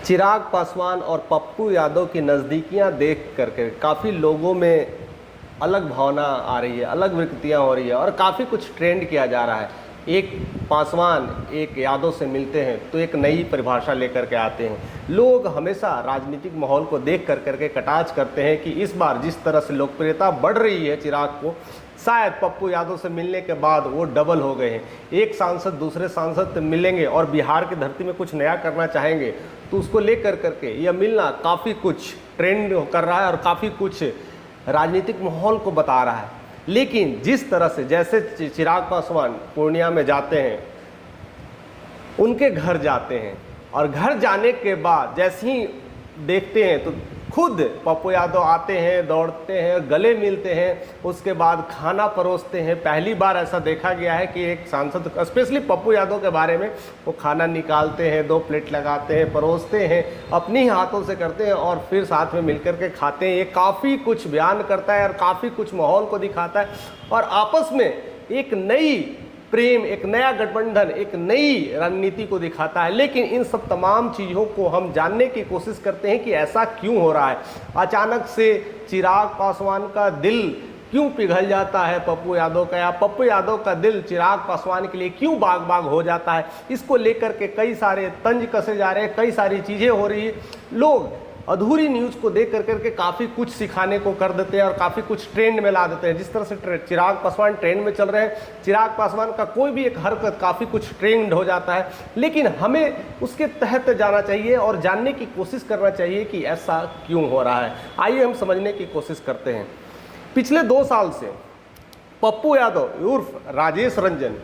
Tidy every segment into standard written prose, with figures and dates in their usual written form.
चिराग पासवान और पप्पू यादव की नज़दीकियां देख करके काफ़ी लोगों में अलग भावना आ रही है, अलग विकृतियाँ हो रही है और काफ़ी कुछ ट्रेंड किया जा रहा है। एक पासवान एक यादव से मिलते हैं तो एक नई परिभाषा लेकर के आते हैं। लोग हमेशा राजनीतिक माहौल को देख करके कटाक्ष करते हैं कि इस बार जिस तरह से लोकप्रियता बढ़ रही है चिराग को, शायद पप्पू यादव से मिलने के बाद वो डबल हो गए हैं। एक सांसद दूसरे सांसद से मिलेंगे और बिहार की धरती में कुछ नया करना चाहेंगे तो उसको लेकर करके यह मिलना काफ़ी कुछ ट्रेंड कर रहा है और काफ़ी कुछ राजनीतिक माहौल को बता रहा है। लेकिन जिस तरह से जैसे चिराग पासवान पूर्णिया में जाते हैं, उनके घर जाते हैं और घर जाने के बाद जैसे ही देखते हैं तो खुद पप्पू यादव आते हैं, दौड़ते हैं, गले मिलते हैं, उसके बाद खाना परोसते हैं। पहली बार ऐसा देखा गया है कि एक सांसद, स्पेशली पप्पू यादव के बारे में, वो खाना निकालते हैं, 2 प्लेट लगाते हैं, परोसते हैं, अपनी ही हाथों से करते हैं और फिर साथ में मिलकर के खाते हैं। ये काफ़ी कुछ बयान करता है और काफ़ी कुछ माहौल को दिखाता है और आपस में एक नई प्रेम, एक नया गठबंधन, एक नई रणनीति को दिखाता है। लेकिन इन सब तमाम चीज़ों को हम जानने की कोशिश करते हैं कि ऐसा क्यों हो रहा है। अचानक से चिराग पासवान का दिल क्यों पिघल जाता है पप्पू यादव का, या पप्पू यादव का दिल चिराग पासवान के लिए क्यों बाग बाग हो जाता है, इसको लेकर के कई सारे तंज कसे जा रहे हैं, कई सारी चीज़ें हो रही है। लोग अधूरी न्यूज़ को देख करके काफ़ी कुछ सिखाने को कर देते हैं और काफ़ी कुछ ट्रेंड में ला देते हैं। जिस तरह से चिराग पासवान ट्रेंड में चल रहे हैं, चिराग पासवान का कोई भी एक हरकत काफ़ी कुछ ट्रेंड हो जाता है। लेकिन हमें उसके तहत जाना चाहिए और जानने की कोशिश करना चाहिए कि ऐसा क्यों हो रहा है। आइए हम समझने की कोशिश करते हैं। पिछले 2 साल से पप्पू यादव उर्फ राजेश रंजन,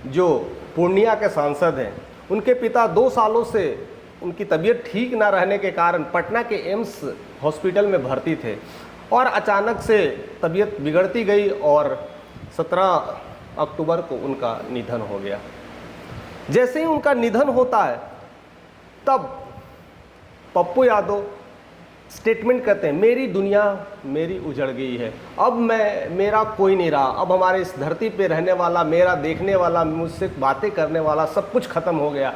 जो पूर्णिया के सांसद हैं, उनके पिता 2 सालों से उनकी तबीयत ठीक ना रहने के कारण पटना के एम्स हॉस्पिटल में भर्ती थे और अचानक से तबीयत बिगड़ती गई और 17 अक्टूबर को उनका निधन हो गया। जैसे ही उनका निधन होता है तब पप्पू यादव स्टेटमेंट करते हैं, मेरी दुनिया मेरी उजड़ गई है, अब मेरा कोई नहीं रहा, अब हमारे इस धरती पे रहने वाला, मेरा देखने वाला, मुझसे बातें करने वाला सब कुछ ख़त्म हो गया,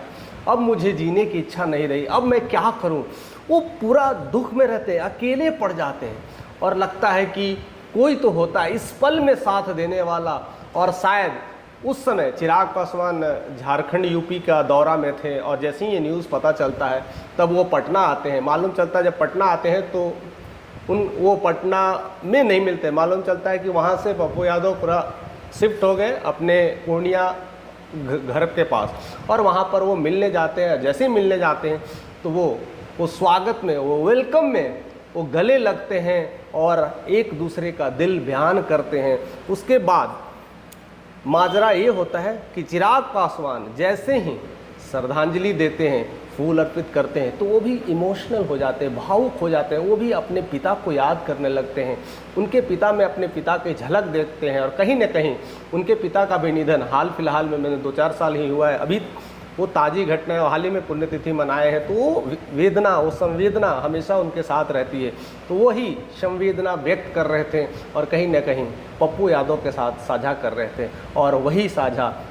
अब मुझे जीने की इच्छा नहीं रही, अब मैं क्या करूं। वो पूरा दुख में रहते हैं, अकेले पड़ जाते हैं और लगता है कि कोई तो होता है इस पल में साथ देने वाला। और शायद उस समय चिराग पासवान झारखंड यूपी का दौरा में थे और जैसे ही ये न्यूज़ पता चलता है तब वो पटना आते हैं। मालूम चलता है जब पटना आते हैं तो वो पटना में नहीं मिलते, मालूम चलता है कि वहाँ से पप्पू यादव पूरा शिफ्ट हो गए अपने पूर्णिया घर के पास और वहाँ पर वो मिलने जाते हैं। जैसे ही मिलने जाते हैं तो वो स्वागत में, वो वेलकम में वो गले लगते हैं और एक दूसरे का दिल बयान करते हैं। उसके बाद माजरा ये होता है कि चिराग पासवान जैसे ही श्रद्धांजलि देते हैं, फूल अर्पित करते हैं, तो वो भी इमोशनल हो जाते हैं, भावुक हो जाते हैं। वो भी अपने पिता को याद करने लगते हैं, उनके पिता में अपने पिता की झलक देखते हैं। और कहीं न कहीं उनके पिता का भी निधन हाल फिलहाल में, मैंने 2-4 साल ही हुआ है, अभी वो ताज़ी घटना है, हाल ही में पुण्यतिथि मनाए हैं, तो वो वेदना, वो संवेदना हमेशा उनके साथ रहती है। तो वही संवेदना व्यक्त कर रहे थे और कहीं न कहीं पप्पू यादव के साथ साझा कर रहे थे और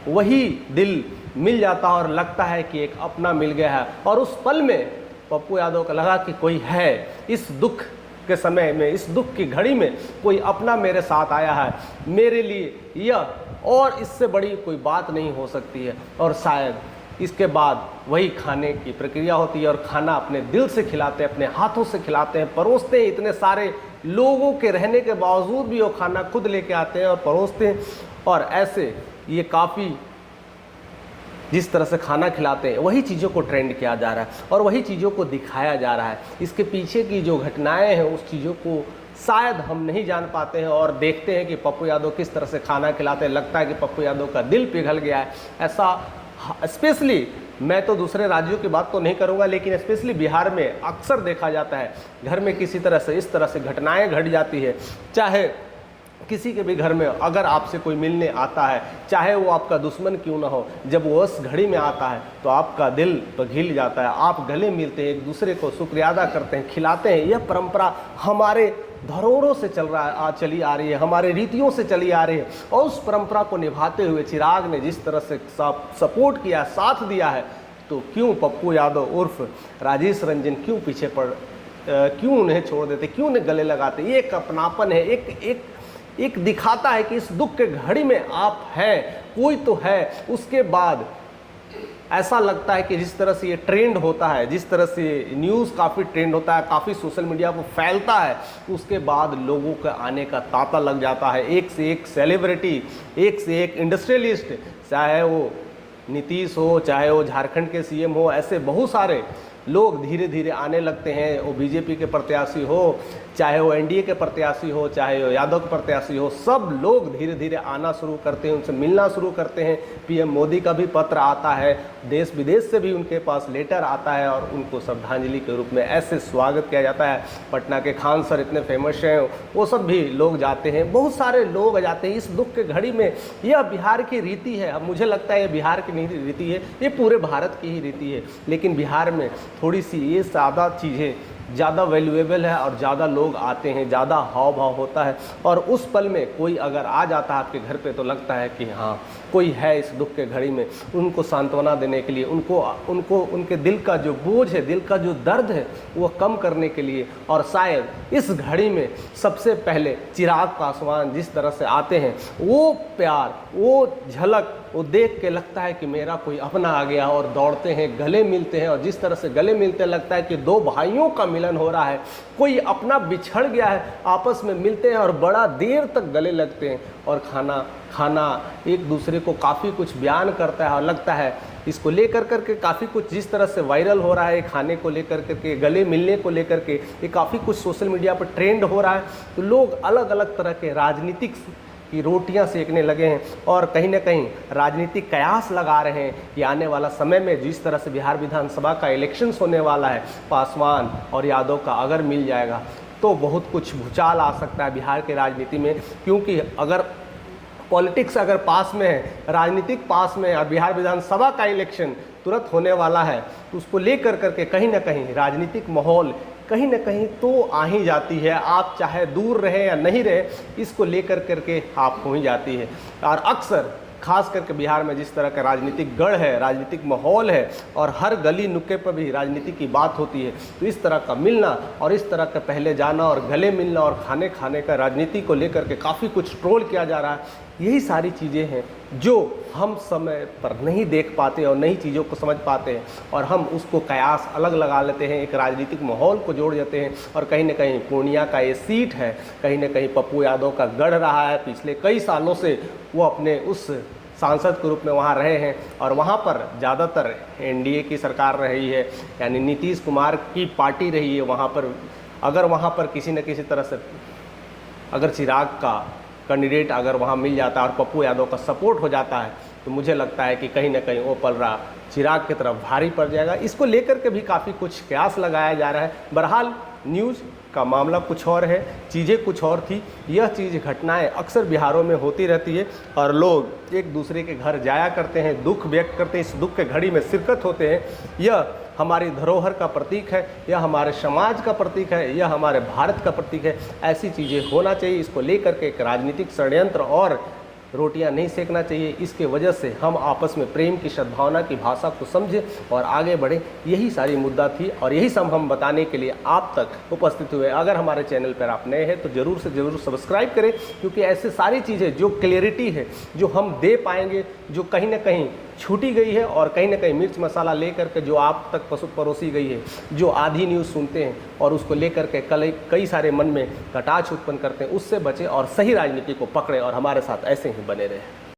वही दिल मिल जाता और लगता है कि एक अपना मिल गया है। और उस पल में पप्पू यादव को लगा कि कोई है, इस दुख के समय में, इस दुख की घड़ी में कोई अपना मेरे साथ आया है, मेरे लिए यह और इससे बड़ी कोई बात नहीं हो सकती है। और शायद इसके बाद वही खाने की प्रक्रिया होती है और खाना अपने दिल से खिलाते हैं, अपने हाथों से खिलाते हैं, परोसते हैं। इतने सारे लोगों के रहने के बावजूद भी वो खाना खुद लेके आते हैं और परोसते हैं। और ऐसे ये काफ़ी जिस तरह से खाना खिलाते हैं, वही चीज़ों को ट्रेंड किया जा रहा है और वही चीज़ों को दिखाया जा रहा है। इसके पीछे की जो घटनाएं हैं उस चीज़ों को शायद हम नहीं जान पाते हैं और देखते हैं कि पप्पू यादव किस तरह से खाना खिलाते हैं। लगता है कि पप्पू यादव का दिल पिघल गया है। ऐसा स्पेशली, मैं तो दूसरे राज्यों की बात तो नहीं करूंगा, लेकिन स्पेशली बिहार में अक्सर देखा जाता है, घर में किसी तरह से इस तरह से घटनाएं घट जाती है। चाहे किसी के भी घर में अगर आपसे कोई मिलने आता है, चाहे वो आपका दुश्मन क्यों ना हो, जब वो उस घड़ी में आता है तो आपका दिल पिघल जाता है। आप गले मिलते हैं, एक दूसरे को शुक्रिया अदा करते हैं, खिलाते हैं। यह परंपरा हमारे धरोहरों से चली आ रही है, हमारे रीतियों से चली आ रही है। और उस परंपरा को निभाते हुए चिराग ने जिस तरह से सपोर्ट किया, साथ दिया है, तो क्यों पप्पू यादव उर्फ राजेश रंजन क्यों पीछे क्यों उन्हें छोड़ देते, क्यों उन्हें गले लगाते। ये एक अपनापन है, एक दिखाता है कि इस दुख के घड़ी में आप हैं, कोई तो है। उसके बाद ऐसा लगता है कि जिस तरह से ये ट्रेंड होता है, जिस तरह से न्यूज़ काफ़ी ट्रेंड होता है, काफ़ी सोशल मीडिया पर फैलता है, उसके बाद लोगों का आने का तांता लग जाता है। एक से एक सेलिब्रिटी, एक से एक इंडस्ट्रियलिस्ट, चाहे वो नीतीश हो, चाहे वो झारखंड के सीएम हो, ऐसे बहुत सारे लोग धीरे धीरे आने लगते हैं। वो बीजेपी के प्रत्याशी हो, चाहे वो एनडीए के प्रत्याशी हो, चाहे वो यादव के प्रत्याशी हो, सब लोग धीरे धीरे आना शुरू करते हैं, उनसे मिलना शुरू करते हैं। पीएम मोदी का भी पत्र आता है, देश विदेश से भी उनके पास लेटर आता है और उनको श्रद्धांजलि के रूप में ऐसे स्वागत किया जाता है। पटना के खान सर इतने फेमस हैं, वो सब भी लोग जाते हैं, बहुत सारे लोग जाते हैं इस दुख के घड़ी में। यह बिहार की रीति है। अब मुझे लगता है ये बिहार की नहीं रीति है, ये पूरे भारत की ही रीति है, लेकिन बिहार में थोड़ी सी ये ज़्यादा चीज़ें ज़्यादा वैल्यूएबल है और ज़्यादा लोग आते हैं, ज़्यादा हाव भाव होता है। और उस पल में कोई अगर आ जाता है आपके घर पे तो लगता है कि हाँ कोई है इस दुख के घड़ी में, उनको सांत्वना देने के लिए, उनको उनके दिल का जो बोझ है, दिल का जो दर्द है वो कम करने के लिए। और शायद इस घड़ी में सबसे पहले चिराग पासवान जिस तरह से आते हैं, वो प्यार, वो झलक, वो देख के लगता है कि मेरा कोई अपना आ गया, और दौड़ते हैं, गले मिलते हैं, और जिस तरह से गले मिलते लगता है कि दो भाइयों का मिलन हो रहा है, कोई अपना बिछड़ गया है, आपस में मिलते हैं और बड़ा देर तक गले लगते हैं। और खाना एक दूसरे को काफ़ी कुछ बयान करता है और लगता है इसको लेकर करके काफ़ी कुछ जिस तरह से वायरल हो रहा है, खाने को लेकर करके, गले मिलने को लेकर के, ये काफ़ी कुछ सोशल मीडिया पर ट्रेंड हो रहा है। तो लोग अलग अलग तरह के राजनीतिक की रोटियां सेकने लगे हैं और कहीं ना कहीं राजनीतिक कयास लगा रहे हैं कि आने वाला समय में जिस तरह से बिहार विधानसभा का इलेक्शंस होने वाला है, पासवान और यादव का अगर मिल जाएगा तो बहुत कुछ भूचाल आ सकता है बिहार के राजनीति में। क्योंकि अगर पॉलिटिक्स अगर पास में है, राजनीतिक पास में है और बिहार विधानसभा का इलेक्शन तुरंत होने वाला है, तो उसको लेकर करके कहीं ना कहीं राजनीतिक माहौल कहीं ना कहीं तो आ ही जाती है। आप चाहे दूर रहे या नहीं रहे, इसको लेकर करके आप हो ही जाती है। और अक्सर खास करके बिहार में जिस तरह का राजनीतिक गढ़ है, राजनीतिक माहौल है और हर गली नुक्के पर भी राजनीति की बात होती है, तो इस तरह का मिलना और इस तरह का पहले जाना और गले मिलना और खाने का राजनीति को लेकर के काफ़ी कुछ ट्रोल किया जा रहा है। यही सारी चीज़ें हैं जो हम समय पर नहीं देख पाते और नई चीज़ों को समझ पाते हैं और हम उसको कयास अलग लगा लेते हैं, एक राजनीतिक माहौल को जोड़ देते हैं। और कहीं ना कहीं पूर्णिया का ये सीट है, कहीं ना कहीं पप्पू यादव का गढ़ रहा है। पिछले कई सालों से वो अपने उस सांसद के रूप में वहाँ रहे हैं और वहाँ पर ज़्यादातर एनडीए की सरकार रही है, यानी नीतीश कुमार की पार्टी रही है वहाँ पर। अगर वहाँ पर किसी न किसी तरह से अगर चिराग का कैंडिडेट अगर वहाँ मिल जाता है और पप्पू यादव का सपोर्ट हो जाता है, तो मुझे लगता है कि कहीं ना कहीं वो पलड़ा चिराग की तरफ भारी पड़ जाएगा। इसको लेकर के भी काफ़ी कुछ कयास लगाया जा रहा है। बहरहाल न्यूज़ का मामला कुछ और है, चीज़ें कुछ और थी। यह चीज़, घटनाएं अक्सर बिहारों में होती रहती है और लोग एक दूसरे के घर जाया करते हैं, दुख व्यक्त करते हैं, इस दुख के घड़ी में शिरकत होते हैं। यह हमारी धरोहर का प्रतीक है, यह हमारे समाज का प्रतीक है, यह हमारे भारत का प्रतीक है। ऐसी चीज़ें होना चाहिए। इसको लेकर के एक राजनीतिक षड्यंत्र और रोटियां नहीं सेकना चाहिए। इसके वजह से हम आपस में प्रेम की सद्भावना की भाषा को समझें और आगे बढ़े। यही सारी मुद्दा थी और यही सब हम बताने के लिए आप तक उपस्थित हुए। अगर हमारे चैनल पर आप नए हैं तो ज़रूर से ज़रूर सब्सक्राइब करें, क्योंकि ऐसे सारी चीज़ें जो क्लियरिटी है जो हम दे पाएंगे, जो कहीं ना कहीं छूटी गई है और कहीं ना कहीं मिर्च मसाला लेकर के जो आप तक परोसी गई है, जो आधी न्यूज़ सुनते हैं और उसको लेकर के कई सारे मन में कटाक्ष उत्पन्न करते हैं, उससे बचें और सही राजनीति को पकड़ें और हमारे साथ ऐसे ही बने रहें।